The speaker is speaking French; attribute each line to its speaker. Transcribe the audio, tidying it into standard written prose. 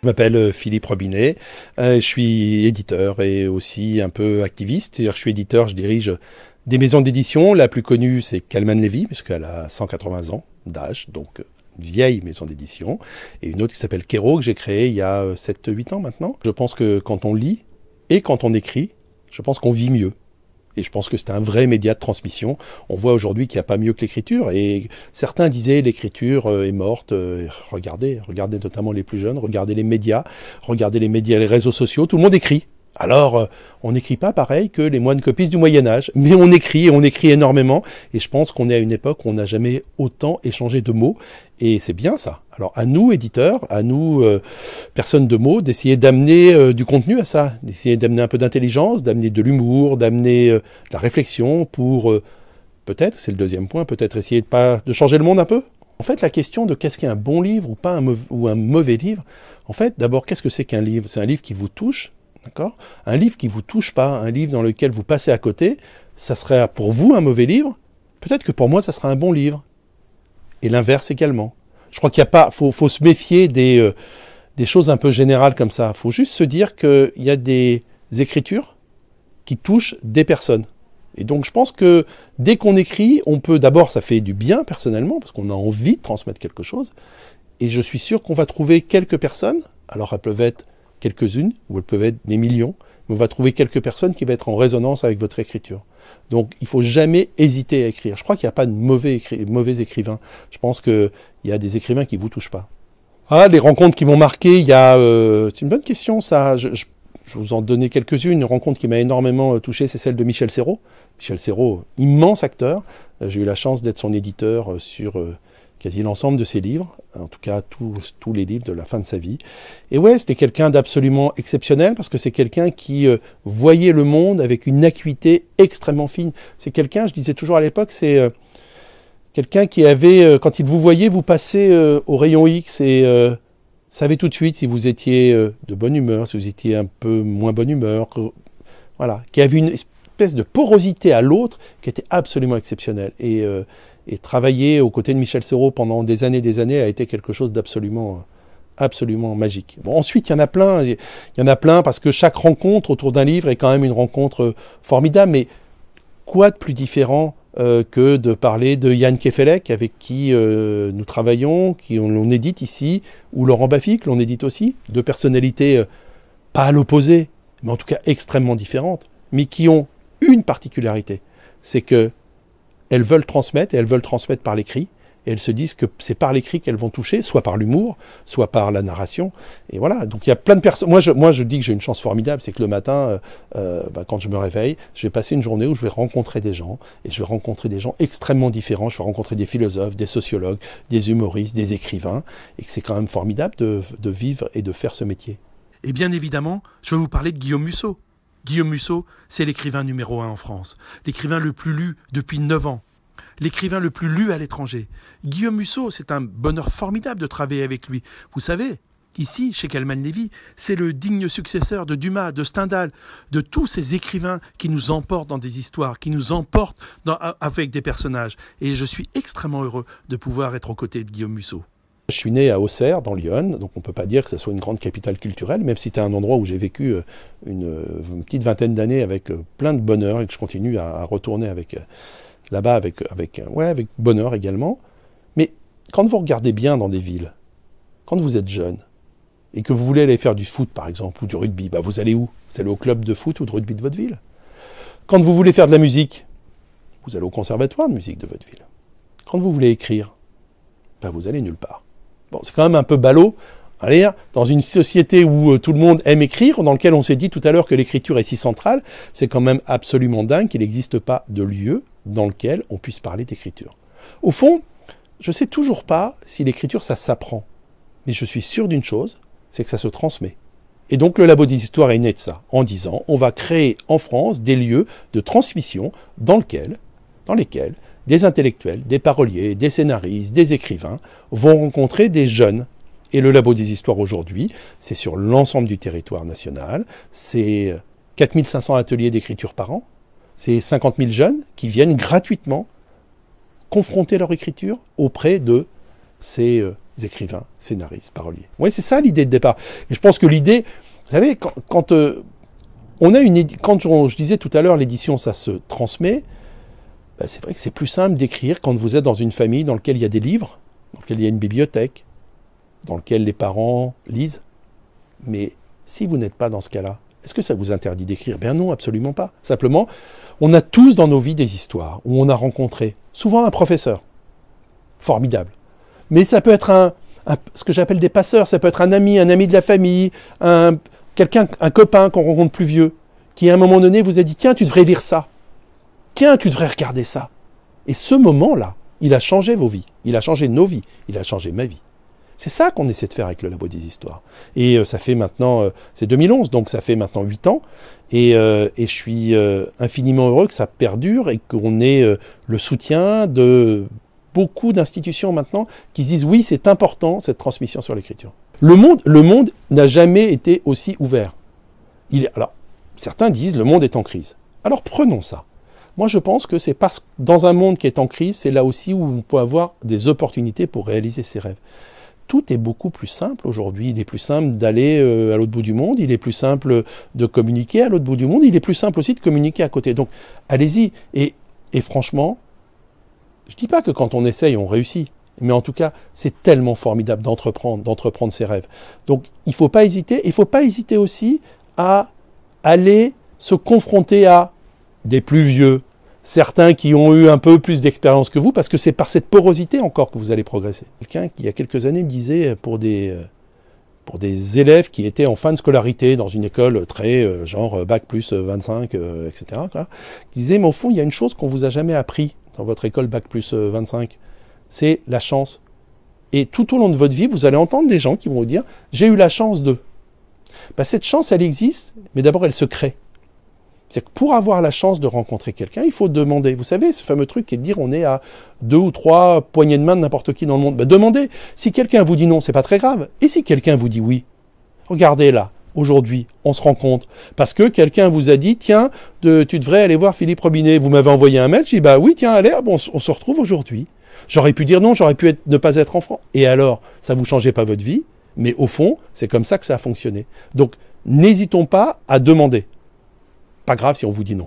Speaker 1: Je m'appelle Philippe Robinet, je suis éditeur et aussi un peu activiste. C'est-à-dire que je suis éditeur, je dirige des maisons d'édition. La plus connue, c'est Calman Levy, puisqu'elle a 180 ans d'âge, donc une vieille maison d'édition. Et une autre qui s'appelle Kero, que j'ai créée il y a 7-8 ans maintenant. Je pense que quand on lit et quand on écrit, je pense qu'on vit mieux. Et je pense que c'est un vrai média de transmission. On voit aujourd'hui qu'il n'y a pas mieux que l'écriture. Et certains disaient l'écriture est morte. Regardez notamment les plus jeunes, regardez les médias, les réseaux sociaux. Tout le monde écrit. Alors, on n'écrit pas pareil que les moines copistes du Moyen-Âge, mais on écrit, et on écrit énormément. Et je pense qu'on est à une époque où on n'a jamais autant échangé de mots. Et c'est bien ça. Alors, à nous, éditeurs, à nous, personnes de mots, d'essayer d'amener du contenu à ça, d'essayer d'amener un peu d'intelligence, d'amener de l'humour, d'amener de la réflexion pour, peut-être, c'est le deuxième point, peut-être essayer de changer le monde un peu. En fait, la question de qu'est-ce qu'est un bon livre ou un mauvais livre, en fait, d'abord, qu'est-ce que c'est qu'un livre? C'est un livre qui vous touche. D'accord ? Un livre qui ne vous touche pas, un livre dans lequel vous passez à côté, ça serait pour vous un mauvais livre. Peut-être que pour moi, ça sera un bon livre. Et l'inverse également. Je crois qu'il n'y a pas, faut se méfier des choses un peu générales comme ça. Il faut juste se dire qu'il y a des écritures qui touchent des personnes. Et donc je pense que dès qu'on écrit, on peut d'abord, ça fait du bien personnellement, parce qu'on a envie de transmettre quelque chose. Et je suis sûr qu'on va trouver quelques personnes, alors elles peuvent être quelques-unes, ou elles peuvent être des millions, mais on va trouver quelques personnes qui vont être en résonance avec votre écriture. Donc il ne faut jamais hésiter à écrire. Je crois qu'il n'y a pas de mauvais écrivains. Je pense qu'il y a des écrivains qui ne vous touchent pas. Ah, les rencontres qui m'ont marqué, il y a... c'est une bonne question ça. Je vous en donnais quelques-unes. Une rencontre qui m'a énormément touché, c'est celle de Michel Serrault. Michel Serrault, immense acteur. J'ai eu la chance d'être son éditeur sur... quasi l'ensemble de ses livres, en tout cas tous les livres de la fin de sa vie. Et ouais, c'était quelqu'un d'absolument exceptionnel, parce que c'est quelqu'un qui voyait le monde avec une acuité extrêmement fine. C'est quelqu'un, je disais toujours à l'époque, c'est quelqu'un qui avait, quand il vous voyait, vous passez au rayon X et savait tout de suite si vous étiez de bonne humeur, si vous étiez un peu moins bonne humeur, voilà, qui avait une espèce de porosité à l'autre qui était absolument exceptionnelle. Et travailler aux côtés de Michel Serrault pendant des années a été quelque chose d'absolument magique. Bon, ensuite, il y en a plein parce que chaque rencontre autour d'un livre est quand même une rencontre formidable. Mais quoi de plus différent que de parler de Yann Kefelec, avec qui nous travaillons, qui l'on édite ici, ou Laurent Baffy, que l'on édite aussi, deux personnalités pas à l'opposé, mais en tout cas extrêmement différentes, mais qui ont une particularité, c'est que elles veulent transmettre, et elles veulent transmettre par l'écrit, et elles se disent que c'est par l'écrit qu'elles vont toucher, soit par l'humour, soit par la narration. Et voilà, donc il y a plein de personnes. Moi, je dis que j'ai une chance formidable, c'est que le matin, quand je me réveille, je vais passer une journée où je vais rencontrer des gens, et je vais rencontrer des gens extrêmement différents. Je vais rencontrer des philosophes, des sociologues, des humoristes, des écrivains, et que c'est quand même formidable de vivre et de faire ce métier.
Speaker 2: Et bien évidemment, je vais vous parler de Guillaume Musso. Guillaume Musso, c'est l'écrivain numéro 1 en France, l'écrivain le plus lu depuis 9 ans, l'écrivain le plus lu à l'étranger. Guillaume Musso, c'est un bonheur formidable de travailler avec lui. Vous savez, ici, chez Calman Levy, c'est le digne successeur de Dumas, de Stendhal, de tous ces écrivains qui nous emportent dans des histoires, qui nous emportent avec des personnages. Et je suis extrêmement heureux de pouvoir être aux côtés de Guillaume Musso.
Speaker 1: Je suis né à Auxerre, dans l'Yonne, donc on ne peut pas dire que ce soit une grande capitale culturelle, même si c'était un endroit où j'ai vécu une petite vingtaine d'années avec plein de bonheur et que je continue à retourner là-bas avec bonheur également. Mais quand vous regardez bien dans des villes, quand vous êtes jeune, et que vous voulez aller faire du foot par exemple, ou du rugby, bah vous allez où? Vous allez au club de foot ou de rugby de votre ville. Quand vous voulez faire de la musique, vous allez au conservatoire de musique de votre ville. Quand vous voulez écrire, bah vous allez nulle part. Bon, c'est quand même un peu ballot, allez, dans une société où tout le monde aime écrire, dans lequel on s'est dit tout à l'heure que l'écriture est si centrale, c'est quand même absolument dingue qu'il n'existe pas de lieu dans lequel on puisse parler d'écriture. Au fond, je ne sais toujours pas si l'écriture, ça s'apprend. Mais je suis sûr d'une chose, c'est que ça se transmet. Et donc le Labo des Histoires est né de ça, en disant, on va créer en France des lieux de transmission dans lesquels des intellectuels, des paroliers, des scénaristes, des écrivains vont rencontrer des jeunes. Et le Labo des Histoires aujourd'hui, c'est sur l'ensemble du territoire national, c'est 4500 ateliers d'écriture par an, C'est 50 000 jeunes qui viennent gratuitement confronter leur écriture auprès de ces écrivains, scénaristes, paroliers. Oui, c'est ça l'idée de départ. Et je pense que l'idée, vous savez, quand on a je disais tout à l'heure, l'édition, ça se transmet, ben c'est vrai que c'est plus simple d'écrire quand vous êtes dans une famille dans laquelle il y a des livres, dans laquelle il y a une bibliothèque, dans laquelle les parents lisent. Mais si vous n'êtes pas dans ce cas-là, est-ce que ça vous interdit d'écrire? Ben non, absolument pas. Simplement, on a tous dans nos vies des histoires où on a rencontré souvent un professeur, formidable. Mais ça peut être ce que j'appelle des passeurs, ça peut être un ami de la famille, un copain qu'on rencontre plus vieux, qui à un moment donné vous a dit « Tiens, tu devrais lire ça. Tiens, tu devrais regarder ça. » Et ce moment-là, il a changé vos vies, il a changé nos vies, il a changé ma vie. C'est ça qu'on essaie de faire avec le Labo des Histoires. Et ça fait maintenant, c'est 2011, donc ça fait maintenant 8 ans. Et je suis infiniment heureux que ça perdure et qu'on ait le soutien de beaucoup d'institutions maintenant qui se disent oui, c'est important cette transmission sur l'écriture. Le monde n'a jamais été aussi ouvert. Alors, certains disent le monde est en crise. Alors prenons ça. Moi, je pense que c'est parce que dans un monde qui est en crise, c'est là aussi où on peut avoir des opportunités pour réaliser ses rêves. Tout est beaucoup plus simple aujourd'hui. Il est plus simple d'aller à l'autre bout du monde. Il est plus simple de communiquer à l'autre bout du monde. Il est plus simple aussi de communiquer à côté. Donc, allez-y. Et franchement, je ne dis pas que quand on essaye, on réussit. Mais en tout cas, c'est tellement formidable d'entreprendre ses rêves. Donc, il ne faut pas hésiter. Il ne faut pas hésiter aussi à aller se confronter à des plus vieux, certains qui ont eu un peu plus d'expérience que vous, parce que c'est par cette porosité encore que vous allez progresser. Quelqu'un qui, il y a quelques années, disait pour des élèves qui étaient en fin de scolarité dans une école très genre bac plus 25, etc., quoi, disait, mais au fond, il y a une chose qu'on ne vous a jamais appris dans votre école bac plus 25, c'est la chance. Et tout au long de votre vie, vous allez entendre des gens qui vont vous dire, j'ai eu la chance de. Ben, cette chance, elle existe, mais d'abord, elle se crée. C'est que pour avoir la chance de rencontrer quelqu'un, il faut demander. Vous savez, ce fameux truc qui est de dire on est à 2 ou 3 poignées de main de n'importe qui dans le monde. Ben, demandez. Si quelqu'un vous dit non, c'est pas très grave. Et si quelqu'un vous dit oui, regardez là, aujourd'hui, on se rencontre. Parce que quelqu'un vous a dit, tiens, tu devrais aller voir Philippe Robinet. Vous m'avez envoyé un mail, je dis, bah oui, tiens, allez, bon, on se retrouve aujourd'hui. J'aurais pu dire non, j'aurais pu ne pas être en France. Et alors, ça ne vous changeait pas votre vie, mais au fond, c'est comme ça que ça a fonctionné. Donc, n'hésitons pas à demander. Pas grave si on vous dit non.